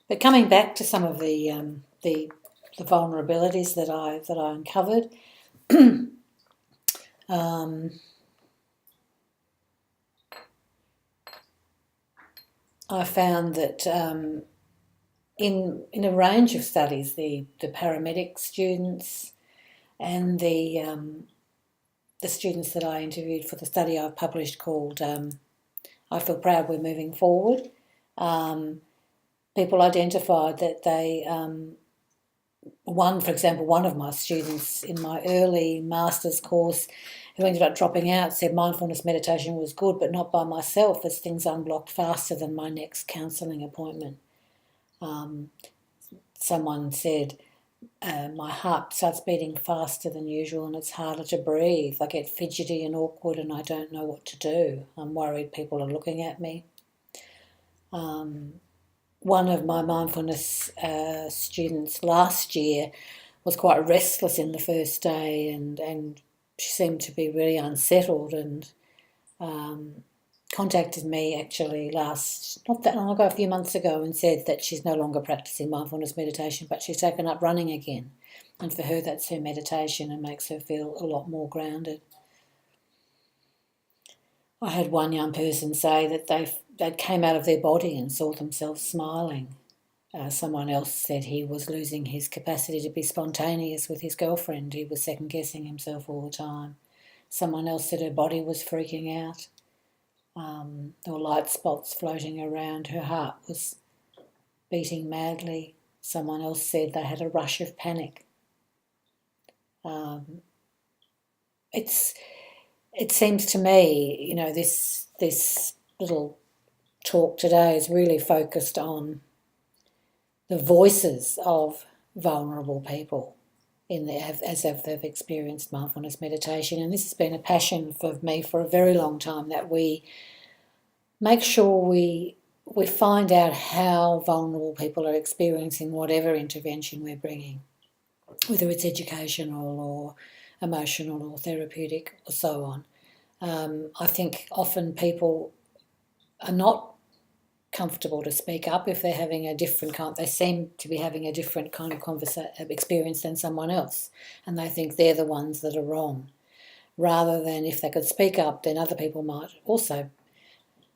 But coming back to some of the vulnerabilities that I uncovered, I found that in a range of studies, the paramedic students and the students that I interviewed for the study I've published called I Feel Proud We're Moving Forward, people identified that they, for example, one of my students in my early master's course who ended up dropping out said mindfulness meditation was good, but not by myself, as things unblocked faster than my next counselling appointment. Someone said, my heart starts beating faster than usual and it's harder to breathe. I get fidgety and awkward and I don't know what to do. I'm worried people are looking at me. One of my mindfulness students last year was quite restless in the first day and she seemed to be really unsettled and contacted me actually not that long ago, a few months ago, and said that she's no longer practicing mindfulness meditation, but she's taken up running again. And for her, that's her meditation and makes her feel a lot more grounded. I had one young person say that they came out of their body and saw themselves smiling. Someone else said he was losing his capacity to be spontaneous with his girlfriend. He was second-guessing himself all the time. Someone else said her body was freaking out. There were light spots floating around. Her heart was beating madly. Someone else said they had a rush of panic. It seems to me, this little talk today is really focused on the voices of vulnerable people as they've experienced mindfulness meditation. And this has been a passion for me for a very long time, that we make sure we find out how vulnerable people are experiencing whatever intervention we're bringing, whether it's educational or emotional or therapeutic or so on. I think often people are not comfortable to speak up if they're having they seem to be having a different kind of experience than someone else, and they think they're the ones that are wrong, rather than if they could speak up, then other people might also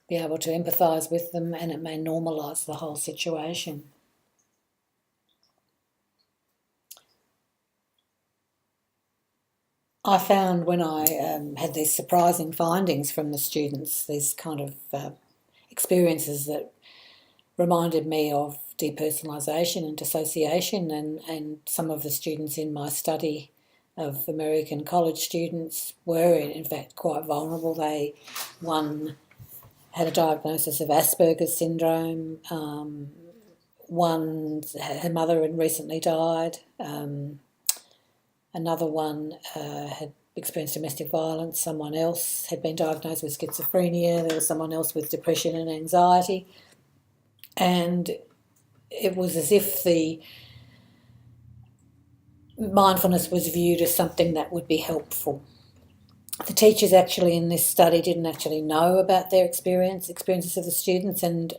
be able to empathise with them and it may normalise the whole situation. I found when I had these surprising findings from the students, these kind of experiences that reminded me of depersonalisation and dissociation, and some of the students in my study of American college students were in fact quite vulnerable. One had a diagnosis of Asperger's syndrome, her mother had recently died, another one had experienced domestic violence, someone else had been diagnosed with schizophrenia, there was someone else with depression and anxiety. And it was as if the mindfulness was viewed as something that would be helpful. The teachers actually in this study didn't actually know about their experiences of the students, and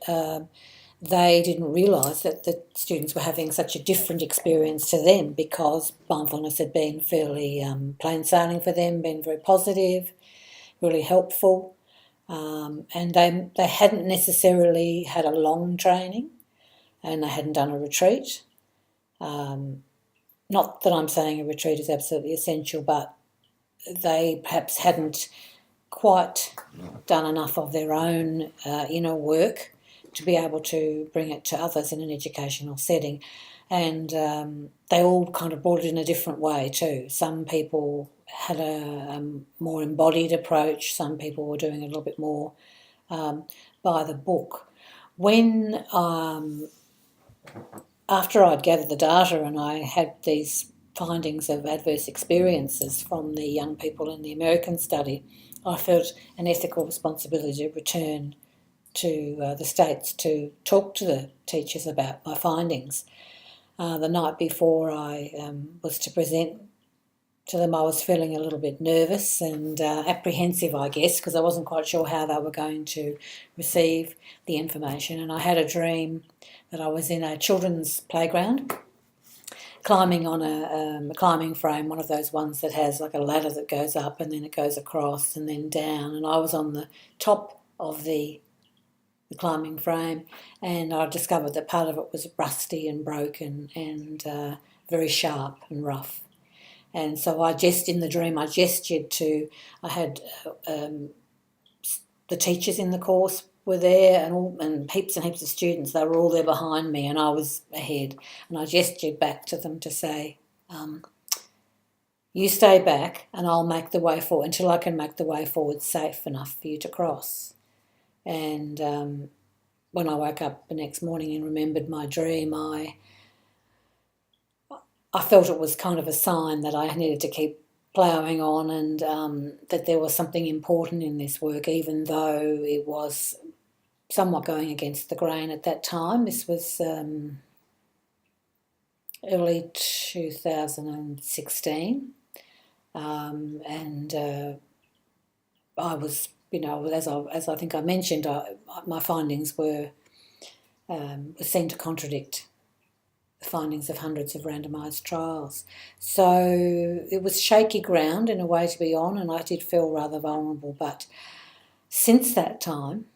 they didn't realise that the students were having such a different experience to them, because mindfulness had been fairly plain sailing for them, been very positive, really helpful. And they hadn't necessarily had a long training, and they hadn't done a retreat. Not that I'm saying a retreat is absolutely essential, but they perhaps hadn't quite done enough of their own inner work to be able to bring it to others in an educational setting. And they all kind of brought it in a different way too. Some people had a more embodied approach. Some people were doing a little bit more by the book. When after I'd gathered the data and I had these findings of adverse experiences from the young people in the American study, I felt an ethical responsibility to return to the States to talk to the teachers about my findings. The night before I was to present to them, I was feeling a little bit nervous and apprehensive, I guess, because I wasn't quite sure how they were going to receive the information. And I had a dream that I was in a children's playground, climbing on a climbing frame, one of those ones that has like a ladder that goes up and then it goes across and then down. And I was on the top of the climbing frame, and I discovered that part of it was rusty and broken and very sharp and rough. And so in the dream, I gestured to, I had the teachers in the course were there and heaps and heaps of students. They were all there behind me and I was ahead. And I gestured back to them to say, you stay back and I'll make the way forward until I can make the way forward safe enough for you to cross. And when I woke up the next morning and remembered my dream, I felt it was kind of a sign that I needed to keep ploughing on and that there was something important in this work, even though it was somewhat going against the grain at that time. This was early 2016, and I was, as I think I mentioned, my findings were seen to contradict the findings of hundreds of randomised trials. So it was shaky ground in a way to be on, and I did feel rather vulnerable. But since that time,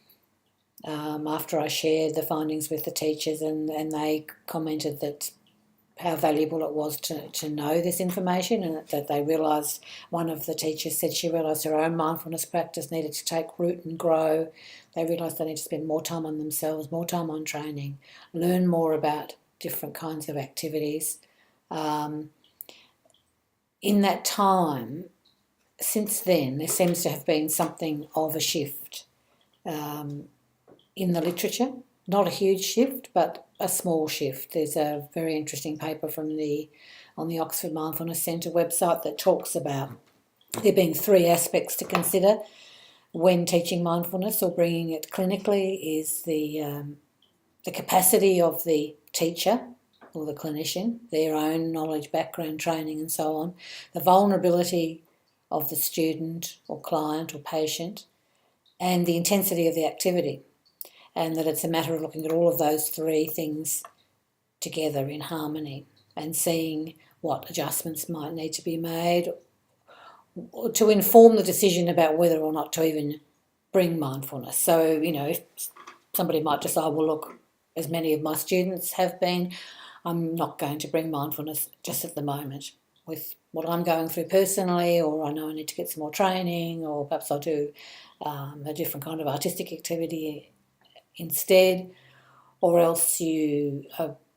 after I shared the findings with the teachers and they commented that how valuable it was to know this information, and that they realised, one of the teachers said she realised her own mindfulness practice needed to take root and grow. They realised they need to spend more time on themselves, more time on training, learn more about different kinds of activities. In that time, since then, there seems to have been something of a shift in the literature. Not a huge shift, but a small shift. There's a very interesting paper on the Oxford Mindfulness Centre website that talks about there being three aspects to consider when teaching mindfulness or bringing it clinically: is the capacity of the teacher or the clinician, their own knowledge, background, training and so on, the vulnerability of the student or client or patient, and the intensity of the activity. And that it's a matter of looking at all of those three things together in harmony and seeing what adjustments might need to be made to inform the decision about whether or not to even bring mindfulness. So, if somebody might decide, well, look, as many of my students have been, I'm not going to bring mindfulness just at the moment with what I'm going through personally, or I know I need to get some more training, or perhaps I'll do a different kind of artistic activity instead, or else you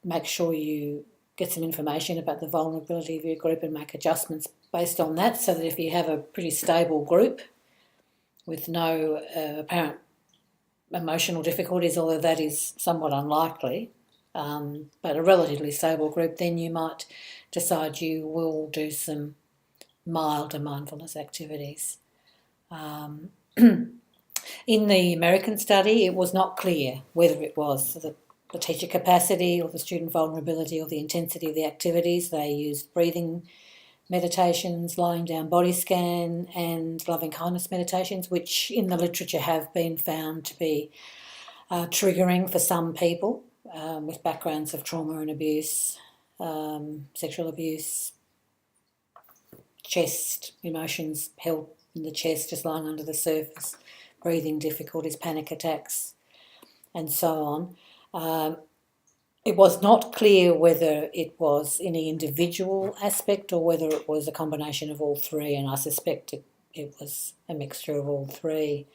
make sure you get some information about the vulnerability of your group and make adjustments based on that, so that if you have a pretty stable group with no apparent emotional difficulties, although that is somewhat unlikely, but a relatively stable group, then you might decide you will do some milder mindfulness activities. In the American study, it was not clear whether it was the teacher capacity or the student vulnerability or the intensity of the activities. They used breathing meditations, lying down body scan and loving kindness meditations, which in the literature have been found to be triggering for some people with backgrounds of trauma and abuse, sexual abuse, chest emotions held in the chest, just lying under the surface, breathing difficulties, panic attacks, and so on. It was not clear whether it was any individual aspect or whether it was a combination of all three, and I suspect it was a mixture of all three.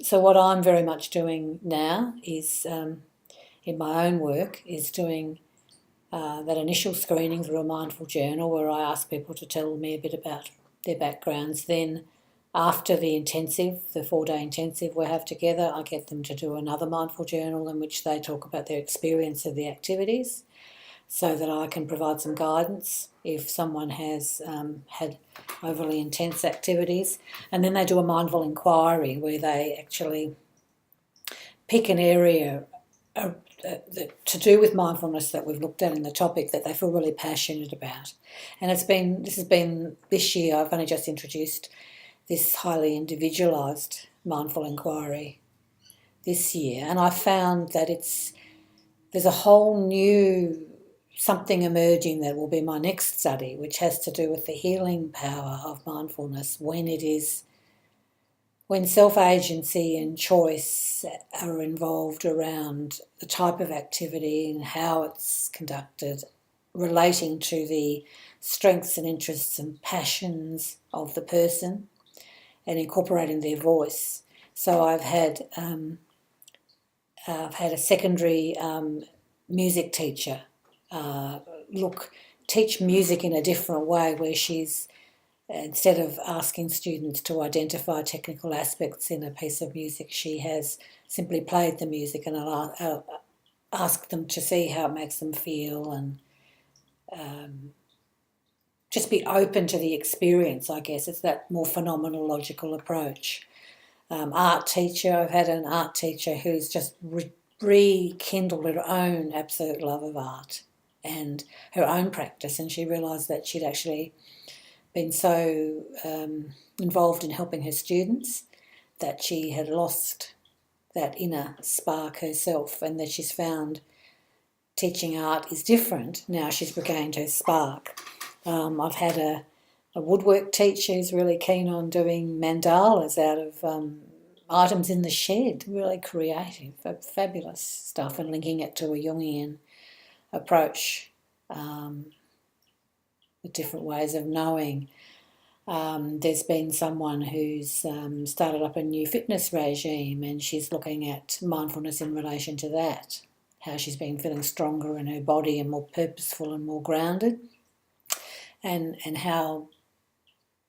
So what I'm very much doing now is, in my own work, is doing that initial screening through a mindful journal where I ask people to tell me a bit about their backgrounds. Then after the 4-day intensive we have together, I get them to do another mindful journal in which they talk about their experience of the activities, so that I can provide some guidance if someone has had overly intense activities. And then they do a mindful inquiry where they actually pick an area that to do with mindfulness that we've looked at in the topic that they feel really passionate about. And this year I've only just introduced this highly individualised mindful inquiry this year, and I found that there's a whole new something emerging that will be my next study, which has to do with the healing power of mindfulness when self-agency and choice are involved around the type of activity and how it's conducted, relating to the strengths and interests and passions of the person and incorporating their voice. So I've had a secondary music teacher teach music in a different way, where she's, instead of asking students to identify technical aspects in a piece of music, she has simply played the music and asked them to see how it makes them feel and just be open to the experience, I guess. It's that more phenomenological approach. Art teacher, I've had an art teacher who's just rekindled her own absolute love of art and her own practice, and she realised that she'd actually been so involved in helping her students that she had lost that inner spark herself, and that she's found teaching art is different. Now she's regained her spark. I've had a woodwork teacher who's really keen on doing mandalas out of items in the shed, really creative, fabulous stuff, and linking it to a Jungian approach. The different ways of knowing. There's been someone who's started up a new fitness regime, and she's looking at mindfulness in relation to that, how she's been feeling stronger in her body and more purposeful and more grounded, and how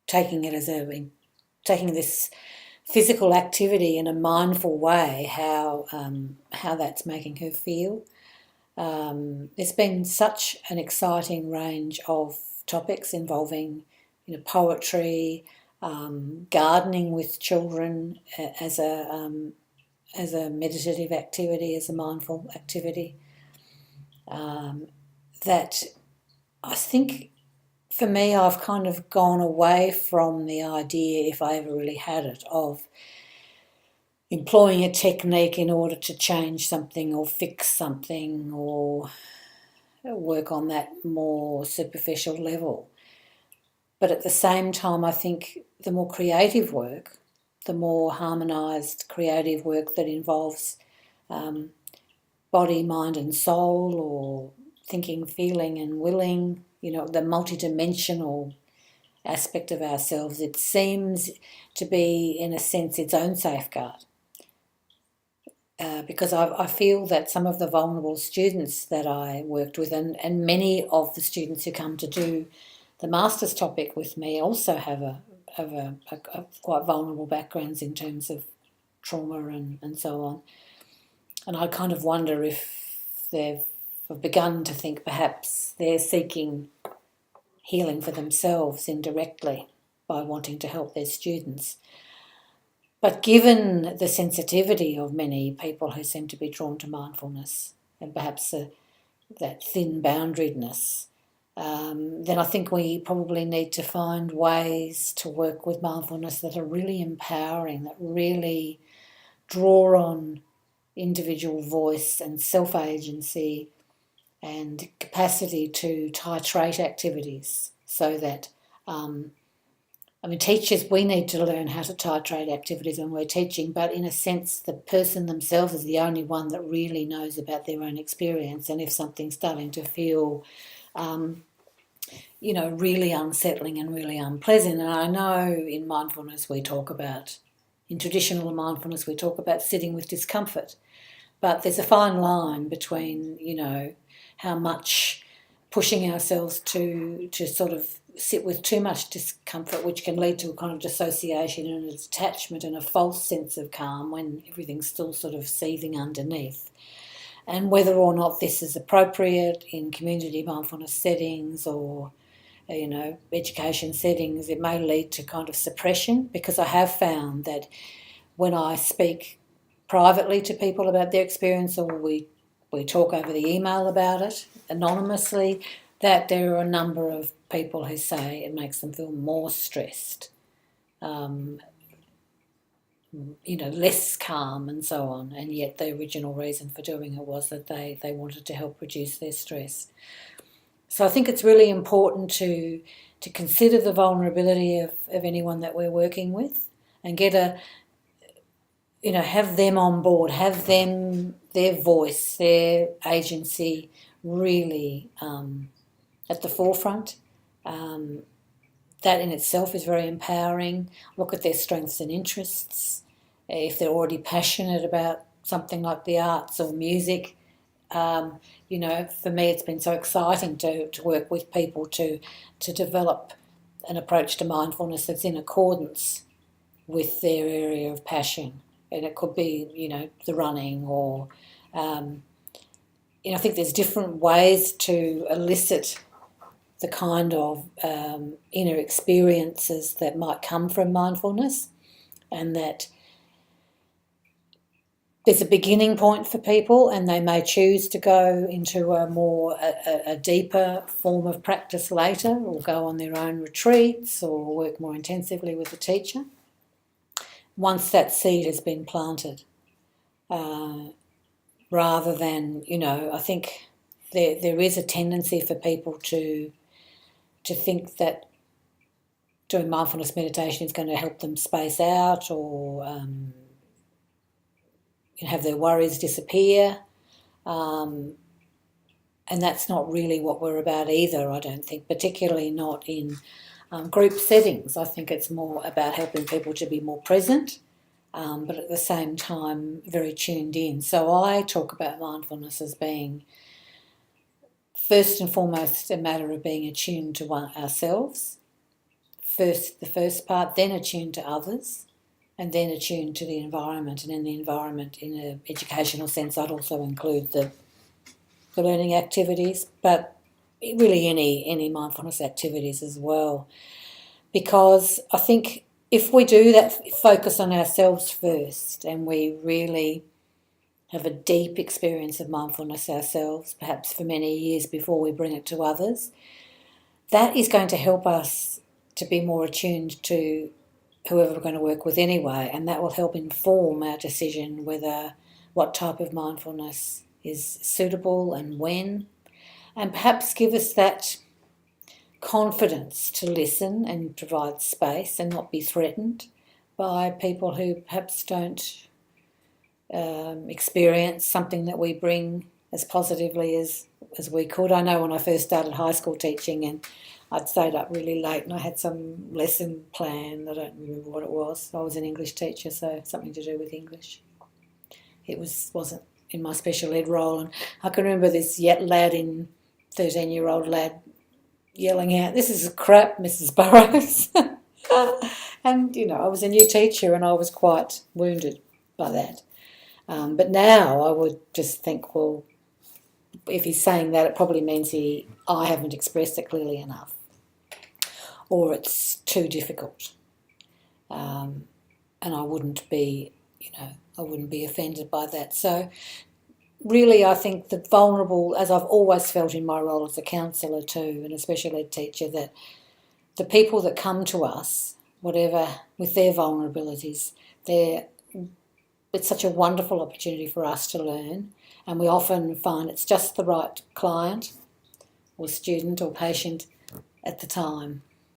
taking this physical activity in a mindful way, how that's making her feel. There's been such an exciting range of topics involving, poetry, gardening with children as a meditative activity, as a mindful activity. That I think for me, I've kind of gone away from the idea, if I ever really had it, of employing a technique in order to change something or fix something or work on that more superficial level. But at the same time, I think the more creative work, the more harmonised creative work that involves body, mind and soul, or thinking, feeling and willing, the multidimensional aspect of ourselves, it seems to be, in a sense, its own safeguard. Because I feel that some of the vulnerable students that I worked with, and many of the students who come to do the master's topic with me, also have a quite vulnerable backgrounds in terms of trauma and so on. And I kind of wonder if they've begun to think perhaps they're seeking healing for themselves indirectly by wanting to help their students. But given the sensitivity of many people who seem to be drawn to mindfulness, and perhaps that thin boundariedness, then I think we probably need to find ways to work with mindfulness that are really empowering, that really draw on individual voice and self-agency and capacity to titrate activities, so that teachers, we need to learn how to titrate activities when we're teaching, but in a sense the person themselves is the only one that really knows about their own experience. And if something's starting to feel really unsettling and really unpleasant, and I know in mindfulness in traditional mindfulness we talk about sitting with discomfort, but there's a fine line between, how much pushing ourselves to sort of sit with too much discomfort, which can lead to a kind of dissociation and a detachment and a false sense of calm when everything's still sort of seething underneath. And whether or not this is appropriate in community mindfulness settings or, education settings, it may lead to kind of suppression, because I have found that when I speak privately to people about their experience, or we we talk over the email about it anonymously, that there are a number of people who say it makes them feel more stressed, less calm and so on, and yet the original reason for doing it was that they wanted to help reduce their stress. So I think it's really important to consider the vulnerability of anyone that we're working with and get have them on board, have them, their voice, their agency really at the forefront. That in itself is very empowering. Look at their strengths and interests. If they're already passionate about something like the arts or music, for me it's been so exciting to work with people to develop an approach to mindfulness that's in accordance with their area of passion. And it could be, the running or, I think there's different ways to elicit the kind of inner experiences that might come from mindfulness, and that there's a beginning point for people and they may choose to go into a deeper form of practice later, or go on their own retreats or work more intensively with a teacher once that seed has been planted. Rather than, I think there is a tendency for people to think that doing mindfulness meditation is going to help them space out or have their worries disappear. And that's not really what we're about either, I don't think, particularly not in group settings. I think it's more about helping people to be more present, but at the same time very tuned in. So I talk about mindfulness as being first and foremost a matter of being attuned to ourselves, the first part, then attuned to others, and then attuned to the environment. And in the environment, in an educational sense, I'd also include the learning activities, but really any mindfulness activities as well. Because I think if we do that, focus on ourselves first, and we really have a deep experience of mindfulness ourselves, perhaps for many years before we bring it to others, that is going to help us to be more attuned to whoever we're going to work with anyway, and that will help inform our decision whether what type of mindfulness is suitable and when, and perhaps give us that confidence to listen and provide space and not be threatened by people who perhaps don't experience something that we bring as positively as we could. I know when I first started high school teaching, and I'd stayed up really late and I had some lesson plan, I don't remember what it was. I was an English teacher, so something to do with English. It wasn't in my special ed role, and I can remember this 13-year-old lad yelling out, "This is crap, Mrs. Burrows." And, I was a new teacher and I was quite wounded by that. But now I would just think, well, if he's saying that, it probably means I haven't expressed it clearly enough, or it's too difficult. And I wouldn't be offended by that. So really, I think the vulnerable, as I've always felt in my role as a counsellor too, and a special ed teacher, that the people that come to us, whatever, with their vulnerabilities, it's such a wonderful opportunity for us to learn, and we often find it's just the right client or student or patient at the time.